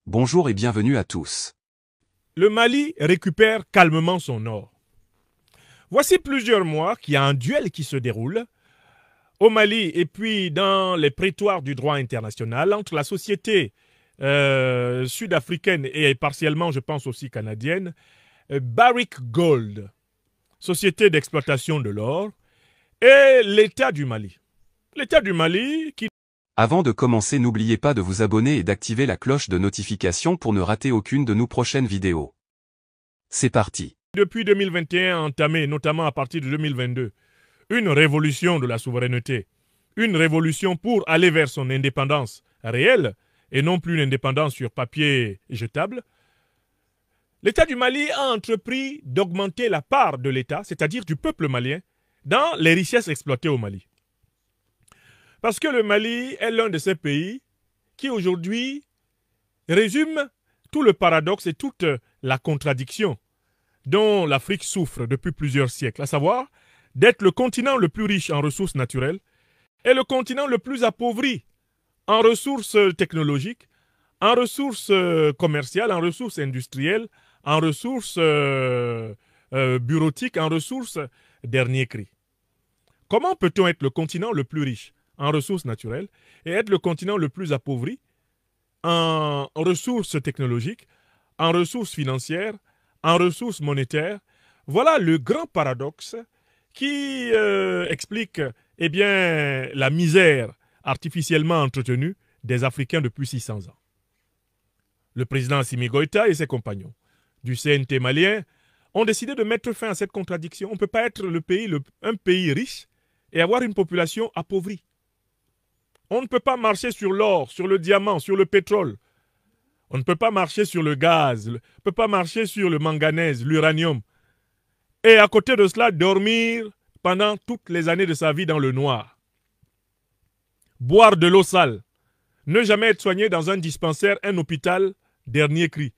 Bonjour et bienvenue à tous. Le Mali récupère calmement son or. Voici plusieurs mois qu'il y a un duel qui se déroule au Mali et puis dans les prétoires du droit international entre la société sud-africaine et partiellement, je pense aussi canadienne, Barrick Gold, société d'exploitation de l'or, et l'État du Mali. L'État du Mali qui... Avant de commencer, n'oubliez pas de vous abonner et d'activer la cloche de notification pour ne rater aucune de nos prochaines vidéos. C'est parti. Depuis 2021 a entamé, notamment à partir de 2022, une révolution de la souveraineté, une révolution pour aller vers son indépendance réelle et non plus une indépendance sur papier jetable. L'État du Mali a entrepris d'augmenter la part de l'État, c'est-à-dire du peuple malien, dans les richesses exploitées au Mali. Parce que le Mali est l'un de ces pays qui aujourd'hui résume tout le paradoxe et toute la contradiction dont l'Afrique souffre depuis plusieurs siècles, à savoir d'être le continent le plus riche en ressources naturelles et le continent le plus appauvri en ressources technologiques, en ressources commerciales, en ressources industrielles, en ressources bureautiques, en ressources dernier cri. Comment peut-on être le continent le plus riche en ressources naturelles et être le continent le plus appauvri en ressources technologiques, en ressources financières, en ressources monétaires? Voilà le grand paradoxe qui explique eh bien, la misère artificiellement entretenue des Africains depuis 600 ans. Le président Assimi Goïta et ses compagnons du CNT malien ont décidé de mettre fin à cette contradiction. On ne peut pas être un pays riche et avoir une population appauvrie. On ne peut pas marcher sur l'or, sur le diamant, sur le pétrole. On ne peut pas marcher sur le gaz, on ne peut pas marcher sur le manganèse, l'uranium. Et à côté de cela, dormir pendant toutes les années de sa vie dans le noir. Boire de l'eau sale. Ne jamais être soigné dans un dispensaire, un hôpital, dernier cri.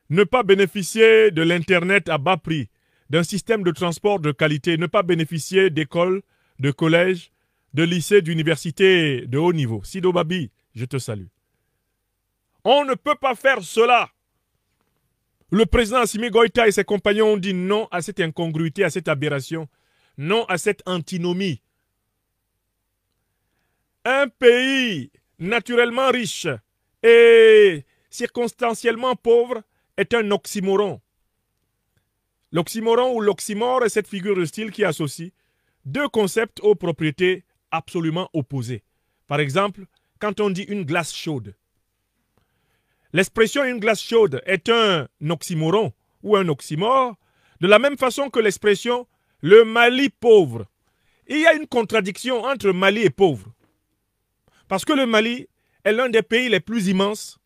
Ne pas bénéficier de l'Internet à bas prix, d'un système de transport de qualité. Ne pas bénéficier d'écoles, de collèges, de lycées, d'universités de haut niveau. Sido Babi, je te salue. On ne peut pas faire cela. Le président Assimi Goïta et ses compagnons ont dit non à cette incongruité, à cette aberration, non à cette antinomie. Un pays naturellement riche et circonstanciellement pauvre est un oxymoron. L'oxymoron ou l'oxymore est cette figure de style qui associe deux concepts aux propriétés absolument opposés. Par exemple, quand on dit une glace chaude, l'expression une glace chaude est un oxymoron ou un oxymore, de la même façon que l'expression le Mali pauvre. Il y a une contradiction entre Mali et pauvre. Parce que le Mali est l'un des pays les plus immenses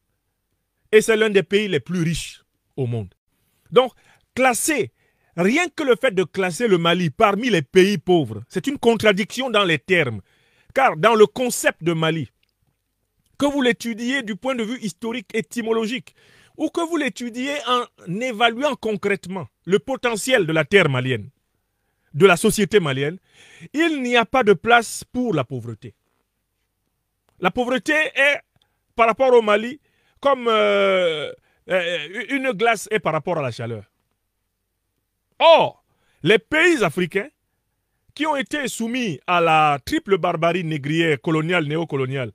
et c'est l'un des pays les plus riches au monde. Donc, rien que le fait de classer le Mali parmi les pays pauvres, c'est une contradiction dans les termes. Car dans le concept de Mali, que vous l'étudiez du point de vue historique, étymologique, ou que vous l'étudiez en évaluant concrètement le potentiel de la terre malienne, de la société malienne, il n'y a pas de place pour la pauvreté. La pauvreté est, par rapport au Mali, comme une glace est par rapport à la chaleur. Or, les pays africains qui ont été soumis à la triple barbarie négrière, coloniale, néocoloniale,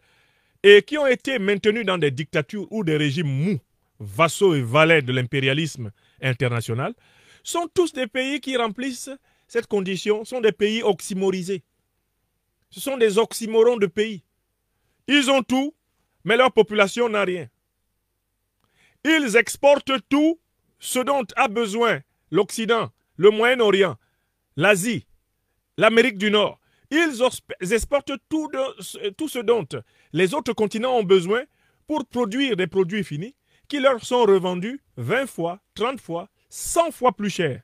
et qui ont été maintenus dans des dictatures ou des régimes mous, vassaux et valets de l'impérialisme international, sont tous des pays qui remplissent cette condition, sont des pays oxymorisés. Ce sont des oxymorons de pays. Ils ont tout, mais leur population n'a rien. Ils exportent tout ce dont a besoin l'Occident, le Moyen-Orient, l'Asie, l'Amérique du Nord. Ils exportent tout ce dont les autres continents ont besoin pour produire des produits finis qui leur sont revendus 20 fois, 30 fois, 100 fois plus cher.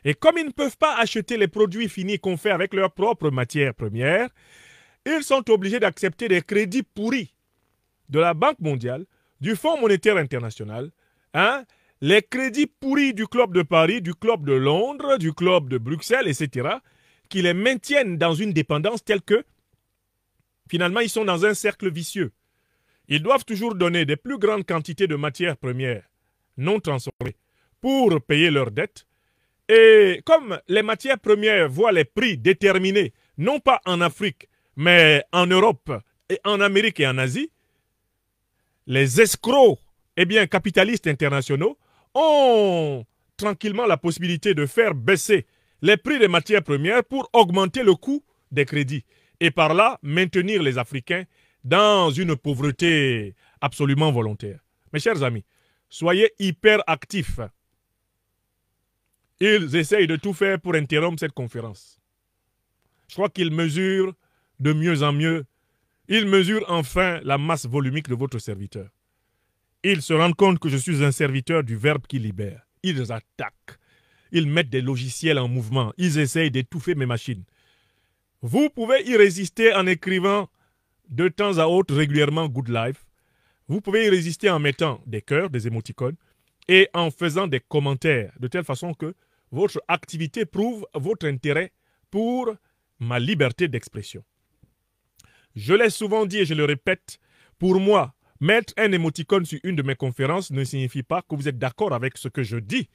Et comme ils ne peuvent pas acheter les produits finis qu'on fait avec leurs propres matières premières, ils sont obligés d'accepter des crédits pourris de la Banque mondiale, du Fonds monétaire international, les crédits pourris du Club de Paris, du Club de Londres, du Club de Bruxelles, etc., qui les maintiennent dans une dépendance telle que, finalement, ils sont dans un cercle vicieux. Ils doivent toujours donner des plus grandes quantités de matières premières non transformées pour payer leurs dettes. Et comme les matières premières voient les prix déterminés, non pas en Afrique, mais en Europe, et en Amérique et en Asie, les escrocs, capitalistes internationaux, ont tranquillement la possibilité de faire baisser les prix des matières premières pour augmenter le coût des crédits et par là maintenir les Africains dans une pauvreté absolument volontaire. Mes chers amis, soyez hyper actifs. Ils essayent de tout faire pour interrompre cette conférence. Je crois qu'ils mesurent de mieux en mieux. Ils mesurent enfin la masse volumique de votre serviteur. Ils se rendent compte que je suis un serviteur du Verbe qui libère. Ils attaquent. Ils mettent des logiciels en mouvement. Ils essayent d'étouffer mes machines. Vous pouvez y résister en écrivant de temps à autre régulièrement Good Life. Vous pouvez y résister en mettant des cœurs, des émoticônes et en faisant des commentaires de telle façon que votre activité prouve votre intérêt pour ma liberté d'expression. Je l'ai souvent dit et je le répète, pour moi, mettre un émoticône sur une de mes conférences ne signifie pas que vous êtes d'accord avec ce que je dis,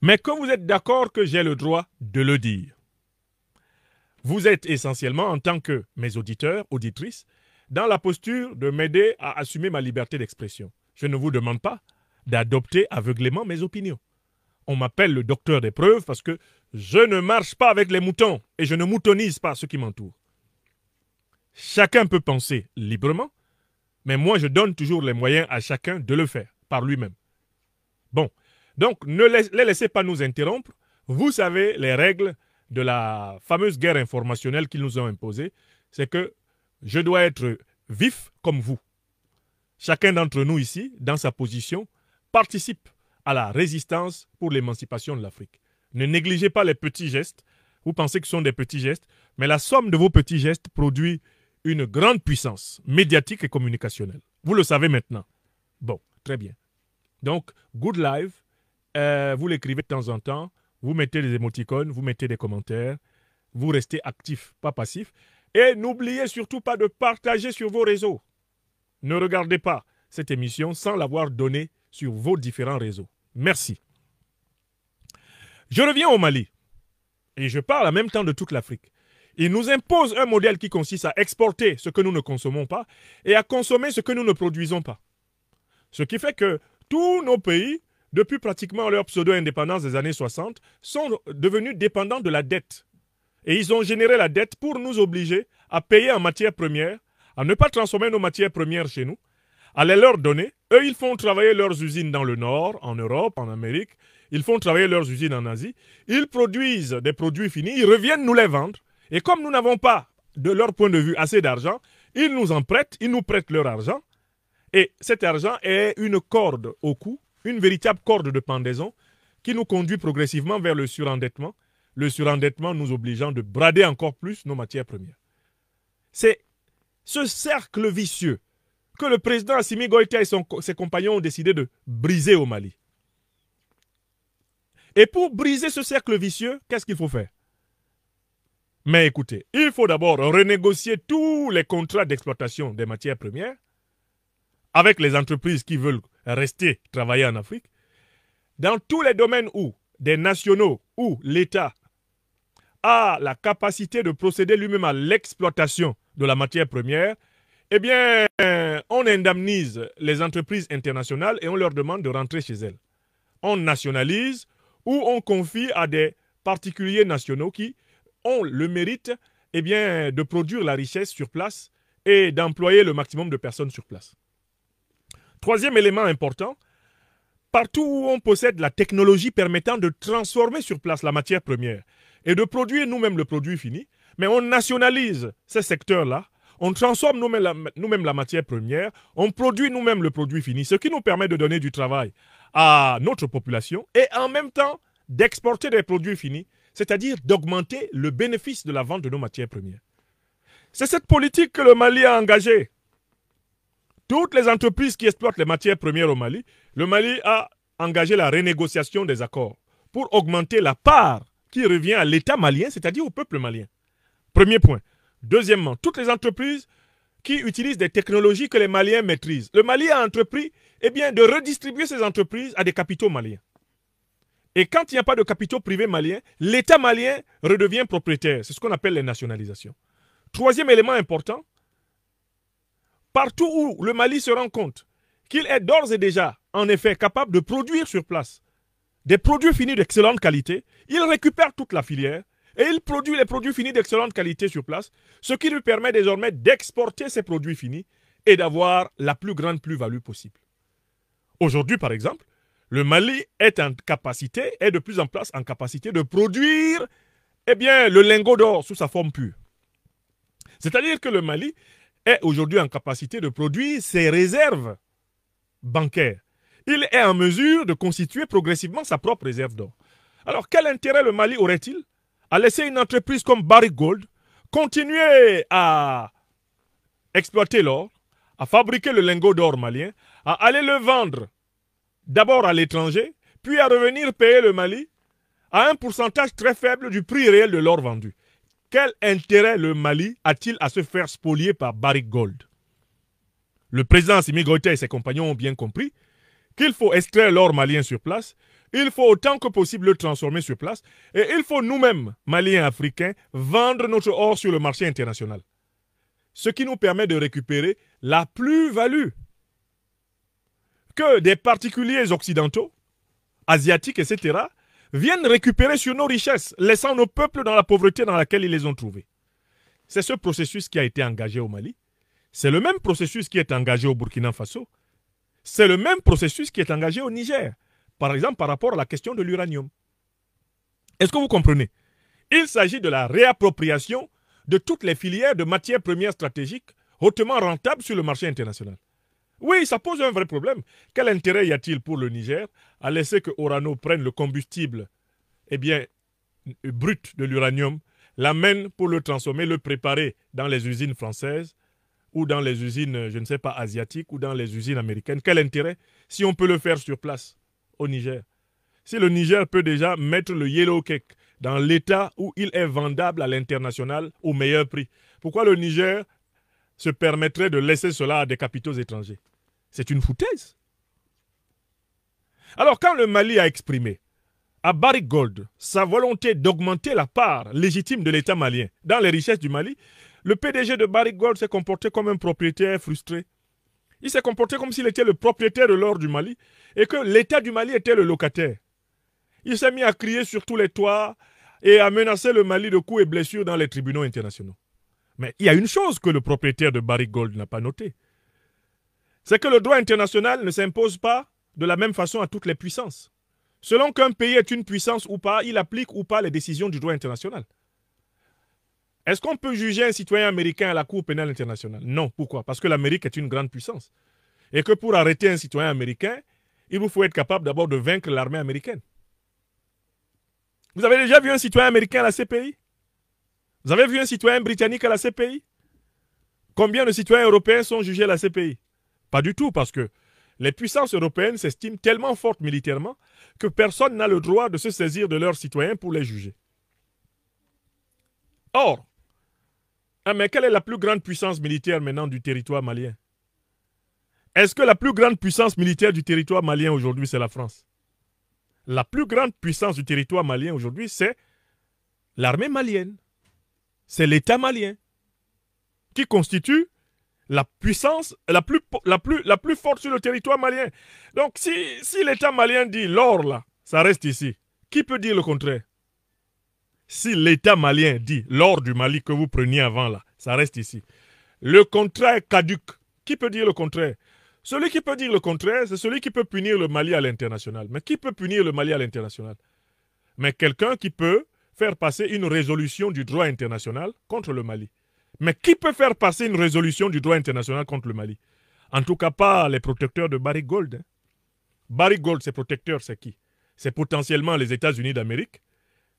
mais que vous êtes d'accord que j'ai le droit de le dire. Vous êtes essentiellement, en tant que mes auditeurs, auditrices, dans la posture de m'aider à assumer ma liberté d'expression. Je ne vous demande pas d'adopter aveuglément mes opinions. On m'appelle le docteur des preuves parce que je ne marche pas avec les moutons et je ne moutonise pas ceux qui m'entourent. Chacun peut penser librement, mais moi je donne toujours les moyens à chacun de le faire par lui-même. Bon, donc ne les laissez pas nous interrompre. Vous savez les règles de la fameuse guerre informationnelle qu'ils nous ont imposée, c'est que je dois être vif comme vous. Chacun d'entre nous ici, dans sa position, participe à la résistance pour l'émancipation de l'Afrique. Ne négligez pas les petits gestes. Vous pensez que ce sont des petits gestes, mais la somme de vos petits gestes produit une grande puissance médiatique et communicationnelle. Vous le savez maintenant. Bon, très bien. Donc, Good Live, vous l'écrivez de temps en temps, vous mettez des émoticônes, vous mettez des commentaires, vous restez actif, pas passif. Et n'oubliez surtout pas de partager sur vos réseaux. Ne regardez pas cette émission sans l'avoir donnée sur vos différents réseaux. Merci. Je reviens au Mali. Et je parle en même temps de toute l'Afrique. Il nous impose un modèle qui consiste à exporter ce que nous ne consommons pas et à consommer ce que nous ne produisons pas. Ce qui fait que tous nos pays, depuis pratiquement leur pseudo-indépendance des années 60, sont devenus dépendants de la dette. Et ils ont généré la dette pour nous obliger à payer en matières premières, à ne pas transformer nos matières premières chez nous, à les leur donner. Eux, ils font travailler leurs usines dans le Nord, en Europe, en Amérique. Ils font travailler leurs usines en Asie. Ils produisent des produits finis. Ils reviennent nous les vendre. Et comme nous n'avons pas, de leur point de vue, assez d'argent, ils nous en prêtent. Ils nous prêtent leur argent. Et cet argent est une corde au cou, une véritable corde de pendaison qui nous conduit progressivement vers le surendettement. Le surendettement nous obligeant de brader encore plus nos matières premières. C'est ce cercle vicieux que le président Assimi Goïta et ses compagnons ont décidé de briser au Mali. Et pour briser ce cercle vicieux, qu'est-ce qu'il faut faire? Mais écoutez, il faut d'abord renégocier tous les contrats d'exploitation des matières premières avec les entreprises qui veulent rester travailler en Afrique, dans tous les domaines où des nationaux ou l'État a la capacité de procéder lui-même à l'exploitation de la matière première, eh bien, on indemnise les entreprises internationales et on leur demande de rentrer chez elles. On nationalise ou on confie à des particuliers nationaux qui ont le mérite de produire la richesse sur place et d'employer le maximum de personnes sur place. Troisième élément important, partout où on possède la technologie permettant de transformer sur place la matière première et de produire nous-mêmes le produit fini, mais on nationalise ces secteurs-là, on transforme nous-mêmes la matière première, on produit nous-mêmes le produit fini, ce qui nous permet de donner du travail à notre population et en même temps d'exporter des produits finis, c'est-à-dire d'augmenter le bénéfice de la vente de nos matières premières. C'est cette politique que le Mali a engagée. Toutes les entreprises qui exploitent les matières premières au Mali, le Mali a engagé la renégociation des accords pour augmenter la part qui revient à l'État malien, c'est-à-dire au peuple malien. Premier point. Deuxièmement, toutes les entreprises qui utilisent des technologies que les Maliens maîtrisent. Le Mali a entrepris de redistribuer ces entreprises à des capitaux maliens. Et quand il n'y a pas de capitaux privés maliens, l'État malien redevient propriétaire. C'est ce qu'on appelle les nationalisations. Troisième élément important, partout où le Mali se rend compte qu'il est d'ores et déjà, en effet, capable de produire sur place des produits finis d'excellente qualité, il récupère toute la filière et il produit les produits finis d'excellente qualité sur place, ce qui lui permet désormais d'exporter ces produits finis et d'avoir la plus grande plus-value possible. Aujourd'hui, par exemple, le Mali est de plus en plus en capacité de produire le lingot d'or sous sa forme pure. C'est-à-dire que le Mali est aujourd'hui en capacité de produire ses réserves bancaires. Il est en mesure de constituer progressivement sa propre réserve d'or. Alors, quel intérêt le Mali aurait-il à laisser une entreprise comme Barrick Gold continuer à exploiter l'or, à fabriquer le lingot d'or malien, à aller le vendre d'abord à l'étranger, puis à revenir payer le Mali à un pourcentage très faible du prix réel de l'or vendu? Quel intérêt le Mali a-t-il à se faire spolier par Barrick Gold? Le président Assimi Goïta et ses compagnons ont bien compris qu'il faut extraire l'or malien sur place, il faut autant que possible le transformer sur place, et il faut nous-mêmes, Maliens africains, vendre notre or sur le marché international. Ce qui nous permet de récupérer la plus-value que des particuliers occidentaux, asiatiques, etc., viennent récupérer sur nos richesses, laissant nos peuples dans la pauvreté dans laquelle ils les ont trouvés. C'est ce processus qui a été engagé au Mali. C'est le même processus qui est engagé au Burkina Faso. C'est le même processus qui est engagé au Niger, par exemple par rapport à la question de l'uranium. Est-ce que vous comprenez? Il s'agit de la réappropriation de toutes les filières de matières premières stratégiques hautement rentables sur le marché international. Oui, ça pose un vrai problème. Quel intérêt y a-t-il pour le Niger à laisser que Orano prenne le combustible brut de l'uranium, l'amène pour le transformer, le préparer dans les usines françaises ou dans les usines, je ne sais pas, asiatiques ou dans les usines américaines? Quel intérêt si on peut le faire sur place au Niger? Si le Niger peut déjà mettre le yellow cake dans l'état où il est vendable à l'international au meilleur prix, pourquoi le Niger se permettrait de laisser cela à des capitaux étrangers? C'est une foutaise. Alors, quand le Mali a exprimé à Barrick Gold sa volonté d'augmenter la part légitime de l'État malien dans les richesses du Mali, le PDG de Barrick Gold s'est comporté comme un propriétaire frustré. Il s'est comporté comme s'il était le propriétaire de l'or du Mali et que l'État du Mali était le locataire. Il s'est mis à crier sur tous les toits et à menacer le Mali de coups et blessures dans les tribunaux internationaux. Mais il y a une chose que le propriétaire de Barrick Gold n'a pas notée. C'est que le droit international ne s'impose pas de la même façon à toutes les puissances. Selon qu'un pays est une puissance ou pas, il applique ou pas les décisions du droit international. Est-ce qu'on peut juger un citoyen américain à la Cour pénale internationale? Non. Pourquoi? Parce que l'Amérique est une grande puissance. Et que pour arrêter un citoyen américain, il vous faut être capable d'abord de vaincre l'armée américaine. Vous avez déjà vu un citoyen américain à la CPI? Vous avez vu un citoyen britannique à la CPI? Combien de citoyens européens sont jugés à la CPI? Pas du tout, parce que les puissances européennes s'estiment tellement fortes militairement que personne n'a le droit de se saisir de leurs citoyens pour les juger. Or, mais quelle est la plus grande puissance militaire maintenant du territoire malien? Est-ce que la plus grande puissance militaire du territoire malien aujourd'hui, c'est la France? La plus grande puissance du territoire malien aujourd'hui, c'est l'armée malienne. C'est l'État malien qui constitue la puissance la plus forte sur le territoire malien. Donc, si l'État malien dit l'or, là, ça reste ici, qui peut dire le contraire? Si l'État malien dit l'or du Mali que vous preniez avant, là, ça reste ici, le contrat est caduc. Qui peut dire le contraire? Celui qui peut dire le contraire, c'est celui qui peut punir le Mali à l'international. Mais qui peut punir le Mali à l'international? Mais quelqu'un qui peut faire passer une résolution du droit international contre le Mali. Mais qui peut faire passer une résolution du droit international contre le Mali? En tout cas, pas les protecteurs de Barrick Gold. Hein. Barrick Gold, ses protecteurs, c'est qui? C'est potentiellement les États-Unis d'Amérique,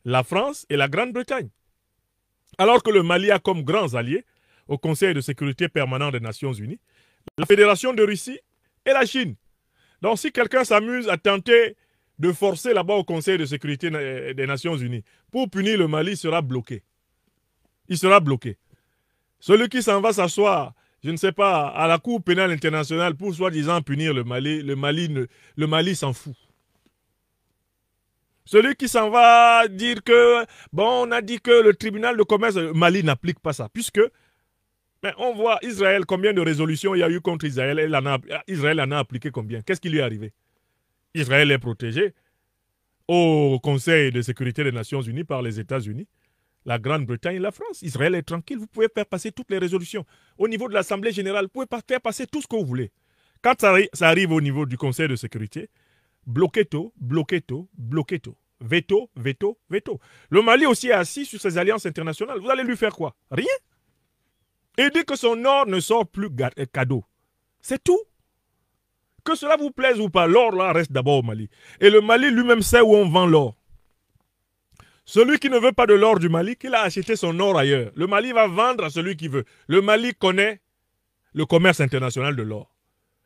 la France et la Grande-Bretagne. Alors que le Mali a comme grands alliés au Conseil de sécurité permanent des Nations Unies la Fédération de Russie et la Chine. Donc si quelqu'un s'amuse à tenter de forcer là-bas au Conseil de sécurité des Nations Unies pour punir le Mali, il sera bloqué. Il sera bloqué. Celui qui s'en va s'asseoir je ne sais pas, à la Cour pénale internationale pour soi-disant punir le Mali, le Mali s'en fout. Celui qui s'en va dire que, bon, on a dit que le tribunal de commerce, le Mali n'applique pas ça, puisque mais on voit Israël, combien de résolutions il y a eu contre Israël, Israël en a appliqué combien? Qu'est-ce qui lui est arrivé? Israël est protégé au Conseil de sécurité des Nations Unies par les États-Unis, la Grande-Bretagne et la France. Israël est tranquille, vous pouvez faire passer toutes les résolutions. Au niveau de l'Assemblée générale, vous pouvez faire passer tout ce que vous voulez. Quand ça arrive au niveau du Conseil de sécurité, bloquez tout, bloquez tout, bloquez tout. Veto, veto, veto. Le Mali aussi est assis sur ses alliances internationales. Vous allez lui faire quoi? Rien. Et dit que son or ne sort plus cadeau. C'est tout. Que cela vous plaise ou pas, l'or là reste d'abord au Mali. Et le Mali lui-même sait où on vend l'or. Celui qui ne veut pas de l'or du Mali, qu'il a acheté son or ailleurs. Le Mali va vendre à celui qui veut. Le Mali connaît le commerce international de l'or.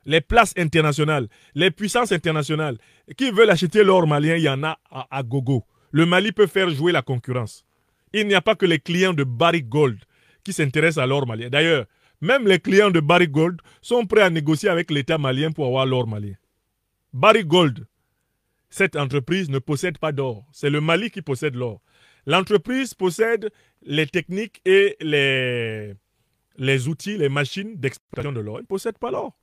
Les places internationales, les puissances internationales qui veulent acheter l'or malien, il y en a à gogo. Le Mali peut faire jouer la concurrence. Il n'y a pas que les clients de Barrick Gold qui s'intéressent à l'or malien. D'ailleurs, même les clients de Barrick Gold sont prêts à négocier avec l'État malien pour avoir l'or malien. Barrick Gold, cette entreprise ne possède pas d'or. C'est le Mali qui possède l'or. L'entreprise possède les techniques et les outils, les machines d'exploitation de l'or. Elle ne possède pas l'or.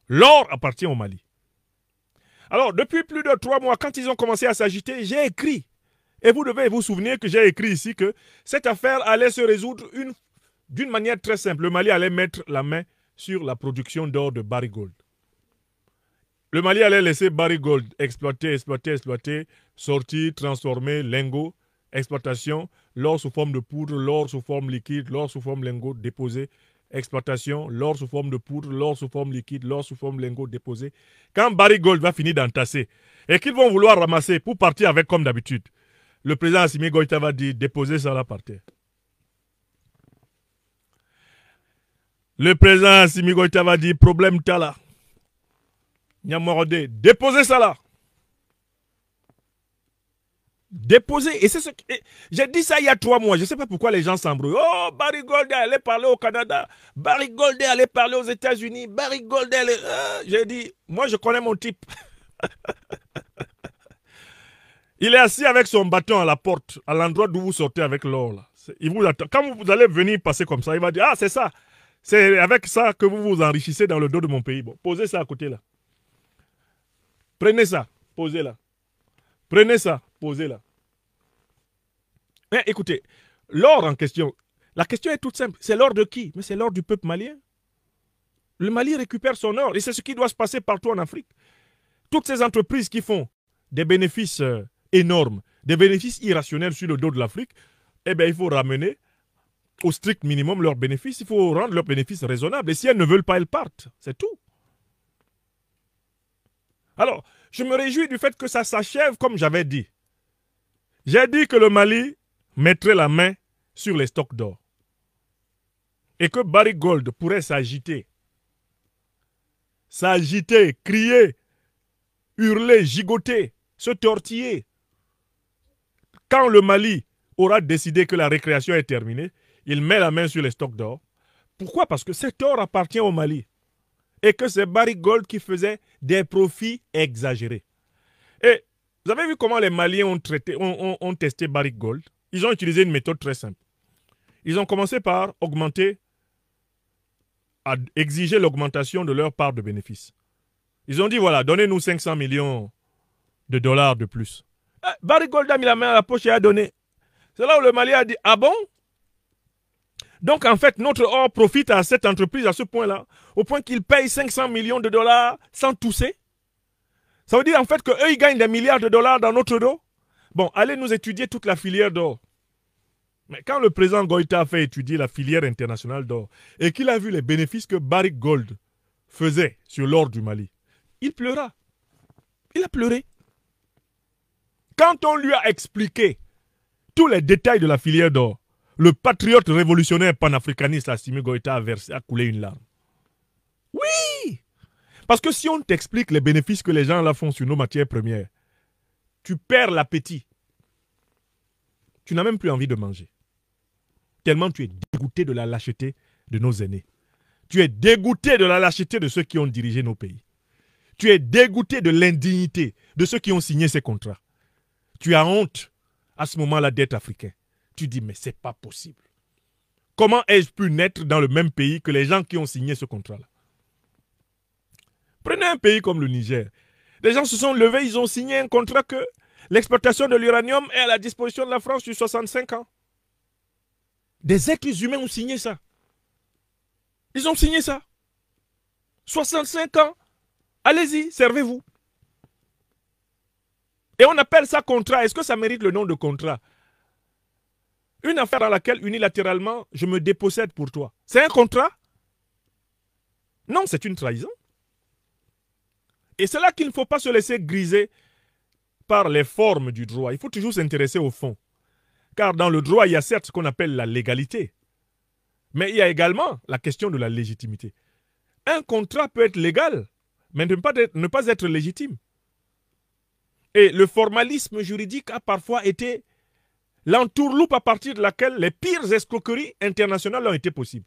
L'or appartient au Mali. Alors, depuis plus de 3 mois, quand ils ont commencé à s'agiter, j'ai écrit. Et vous devez vous souvenir que j'ai écrit ici que cette affaire allait se résoudre d'une manière très simple. Le Mali allait mettre la main sur la production d'or de Barrick Gold. Le Mali allait laisser Barrick Gold exploiter, sortir, transformer, lingots, exploitation, l'or sous forme de poudre, l'or sous forme liquide, l'or sous forme lingot, déposé. Exploitation, l'or sous forme de poudre, l'or sous forme liquide, l'or sous forme lingot déposé. Quand Barrick Gold va finir d'entasser et qu'ils vont vouloir ramasser pour partir avec comme d'habitude, le président Assimi Goïta va dire déposez ça là par terre. Le président Assimi Goïta va dire problème t'as là. Nyamorode, déposez ça là. Déposer. Et c'est ce que j'ai dit ça il y a 3 mois. Je ne sais pas pourquoi les gens s'embrouillent. Oh, Barrick Gold allait parler au Canada. Barrick Gold allait parler aux États-Unis. Barrick Gold allait. J'ai dit, moi je connais mon type. Il est assis avec son bâton à la porte, à l'endroit d'où vous sortez avec l'or. Il vous attend. Quand vous allez venir passer comme ça, il va dire, ah c'est ça. C'est avec ça que vous vous enrichissez dans le dos de mon pays. Bon, posez ça à côté là. Prenez ça, posez là. Prenez ça, posez-la. Mais écoutez, l'or en question, la question est toute simple. C'est l'or de qui? Mais c'est l'or du peuple malien. Le Mali récupère son or et c'est ce qui doit se passer partout en Afrique. Toutes ces entreprises qui font des bénéfices énormes, des bénéfices irrationnels sur le dos de l'Afrique, eh bien, il faut ramener au strict minimum leurs bénéfices. Il faut rendre leurs bénéfices raisonnables. Et si elles ne veulent pas, elles partent. C'est tout. Alors, je me réjouis du fait que ça s'achève comme j'avais dit. J'ai dit que le Mali mettrait la main sur les stocks d'or. Et que Barrick Gold pourrait s'agiter. S'agiter, crier, hurler, gigoter, se tortiller. Quand le Mali aura décidé que la récréation est terminée, il met la main sur les stocks d'or. Pourquoi? Parce que cet or appartient au Mali. Et que c'est Barrick Gold qui faisait des profits exagérés. Et vous avez vu comment les Maliens ont testé Barrick Gold? Ils ont utilisé une méthode très simple. Ils ont commencé par exiger l'augmentation de leur part de bénéfices. Ils ont dit, voilà, donnez-nous 500 millions de dollars de plus. Barrick Gold a mis la main à la poche et a donné. C'est là où le Mali a dit, ah bon? Donc, en fait, notre or profite à cette entreprise à ce point-là, au point qu'ils payent 500 millions de dollars sans tousser. Ça veut dire, en fait, qu'eux, ils gagnent des milliards de dollars dans notre dos. Bon, allez nous étudier toute la filière d'or. Mais quand le président Goïta a fait étudier la filière internationale d'or et qu'il a vu les bénéfices que Barrick Gold faisait sur l'or du Mali, il pleura. Il a pleuré. Quand on lui a expliqué tous les détails de la filière d'or, le patriote révolutionnaire panafricaniste Assimi Goïta a coulé une larme. Oui! Parce que si on t'explique les bénéfices que les gens là font sur nos matières premières, tu perds l'appétit. Tu n'as même plus envie de manger. Tellement tu es dégoûté de la lâcheté de nos aînés. Tu es dégoûté de la lâcheté de ceux qui ont dirigé nos pays. Tu es dégoûté de l'indignité de ceux qui ont signé ces contrats. Tu as honte à ce moment-là d'être africain. Tu dis, mais c'est pas possible. Comment ai-je pu naître dans le même pays que les gens qui ont signé ce contrat-là? Prenez un pays comme le Niger. Les gens se sont levés, ils ont signé un contrat que l'exploitation de l'uranium est à la disposition de la France sur 65 ans. Des êtres humains ont signé ça. Ils ont signé ça. 65 ans. Allez-y, servez-vous. Et on appelle ça contrat. Est-ce que ça mérite le nom de contrat? Une affaire dans laquelle unilatéralement, je me dépossède pour toi. C'est un contrat? Non, c'est une trahison. Et c'est là qu'il ne faut pas se laisser griser par les formes du droit. Il faut toujours s'intéresser au fond. Car dans le droit, il y a certes ce qu'on appelle la légalité. Mais il y a également la question de la légitimité. Un contrat peut être légal, mais ne pas être légitime. Et le formalisme juridique a parfois été l'entourloupe à partir de laquelle les pires escroqueries internationales ont été possibles.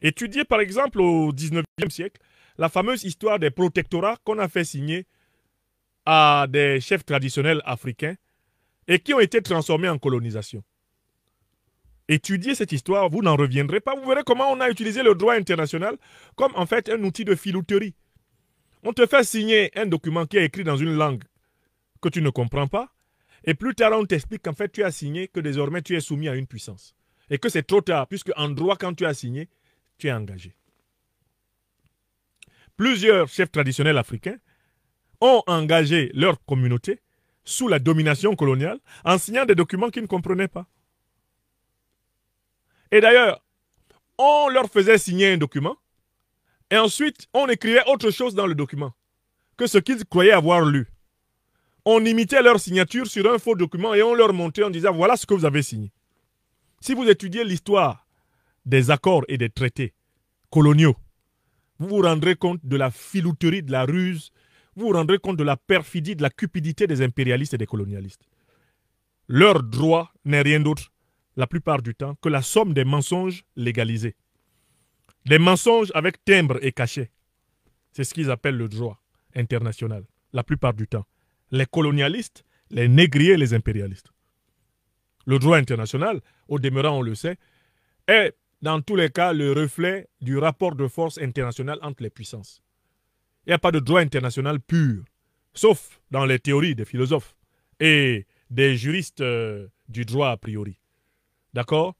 Étudiez par exemple au XIXe siècle la fameuse histoire des protectorats qu'on a fait signer à des chefs traditionnels africains et qui ont été transformés en colonisation. Étudiez cette histoire, vous n'en reviendrez pas. Vous verrez comment on a utilisé le droit international comme en fait un outil de filouterie. On te fait signer un document qui est écrit dans une langue que tu ne comprends pas, et plus tard on t'explique qu'en fait tu as signé, que désormais tu es soumis à une puissance. Et que c'est trop tard, puisque en droit, quand tu as signé, tu es engagé. Plusieurs chefs traditionnels africains ont engagé leur communauté sous la domination coloniale en signant des documents qu'ils ne comprenaient pas. Et d'ailleurs, on leur faisait signer un document et ensuite on écrivait autre chose dans le document que ce qu'ils croyaient avoir lu. On imitait leur signature sur un faux document et on leur montrait en disant voilà ce que vous avez signé. Si vous étudiez l'histoire des accords et des traités coloniaux, vous vous rendrez compte de la filouterie, de la ruse, vous vous rendrez compte de la perfidie, de la cupidité des impérialistes et des colonialistes. Leur droit n'est rien d'autre, la plupart du temps, que la somme des mensonges légalisés. Des mensonges avec timbre et cachet. C'est ce qu'ils appellent le droit international, la plupart du temps. Les colonialistes, les négriers, les impérialistes. Le droit international, au demeurant on le sait, est dans tous les cas le reflet du rapport de force international entre les puissances. Il n'y a pas de droit international pur, sauf dans les théories des philosophes et des juristes du droit a priori. D'accord?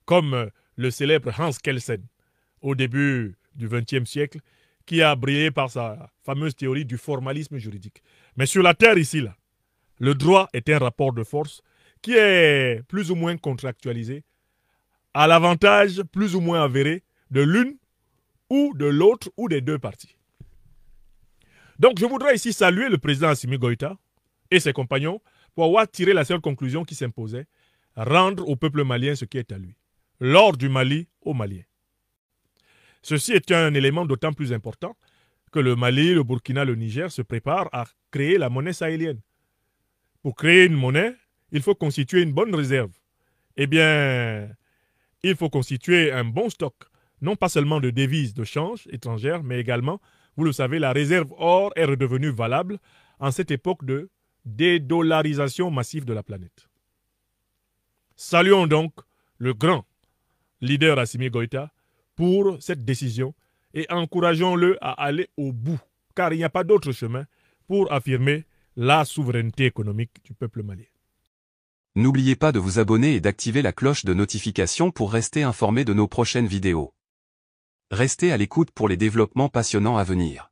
Comme le célèbre Hans Kelsen, au début du XXe siècle, qui a brillé par sa fameuse théorie du formalisme juridique. Mais sur la terre ici, là, le droit est un rapport de force qui est plus ou moins contractualisé à l'avantage plus ou moins avéré de l'une ou de l'autre ou des deux parties. Donc je voudrais ici saluer le président Assimi Goïta et ses compagnons pour avoir tiré la seule conclusion qui s'imposait, rendre au peuple malien ce qui est à lui, l'or du Mali aux Maliens. Ceci est un élément d'autant plus important que le Mali, le Burkina, le Niger se préparent à créer la monnaie sahélienne. Pour créer une monnaie, il faut constituer une bonne réserve. Eh bien, il faut constituer un bon stock, non pas seulement de devises de change étrangères, mais également, vous le savez, la réserve or est redevenue valable en cette époque de dédollarisation massive de la planète. Saluons donc le grand leader Assimi Goïta pour cette décision et encourageons-le à aller au bout, car il n'y a pas d'autre chemin pour affirmer la souveraineté économique du peuple malien. N'oubliez pas de vous abonner et d'activer la cloche de notification pour rester informé de nos prochaines vidéos. Restez à l'écoute pour les développements passionnants à venir.